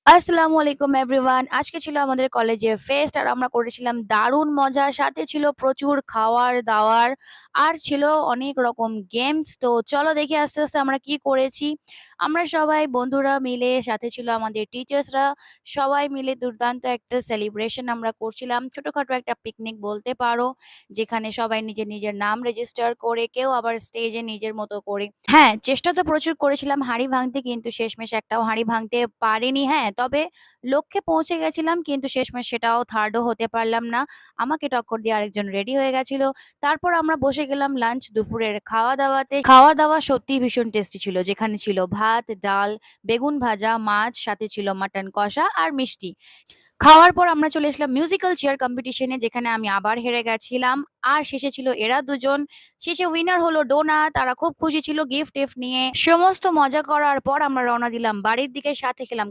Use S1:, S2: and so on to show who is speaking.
S1: আসসালামু আলাইকুম এভরিওয়ান। আজকে ছিল আমাদের কলেজে ফেস্ট আর আমরা করেছিলাম দারুণ মজা। সাথে ছিল প্রচুর খাওয়ার-দাওয়ার আর ছিল অনেক রকম গেমস। তো চলো দেখি আস্তে আস্তে আমরা কি করেছি। আমরা সবাই বন্ধুরা মিলে সাথে ছিল আমাদের টিচার্সরা। সবাই মিলে দুর্দান্ত একটা সেলিব্রেশন আমরা করছিলাম। ছোটখাটো একটা পিকনিক বলতে পারো। যেখানে সবাই নিজের নাম রেজিস্টার করে কেউ আবার স্টেজে নিজের মতো করে হ্যাঁ, চেষ্টা তো প্রচুর করেছিলাম হাঁড়ি ভাঙতে কিন্তু শেষমেশ একটাও হাঁড়ি ভাঙতে পারিনি। হ্যাঁ, তবে লক্ষ্যে পৌঁছে গেছিলাম কিন্তু শেষমেশ সেটাও 3rd ও হতে পারলাম না। আমাকে টক্কর দিয়ে আরেকজন রেডি হয়ে গেছিল। তারপর আমরা বসে গেলাম লাঞ্চ দুপুরের খাওয়া-দাওয়াতে। খাওয়া-দাওয়া সত্যিই ভীষণ টেস্টি ছিল। যেখানে ছিল ভাত, ডাল, বেগুন ভাজা, মাছ, সাথে ছিল মাটন কষা আর মিষ্টি। খাওয়ার পর আমরা চলে আসলাম মিউজিক্যাল চেয়ার কম্পিটিশনে যেখানে আমি আবার হেরে গেছিলাম। আর শেষে ছিল এরা দুজন। শেষে উইনার হলো ডোনা। তারা খুব খুশি ছিল গিফট-টিফট নিয়ে। সমস্ত মজা করার পর আমরা রওনা দিলাম বাড়ির দিকে। সাথে খেলাম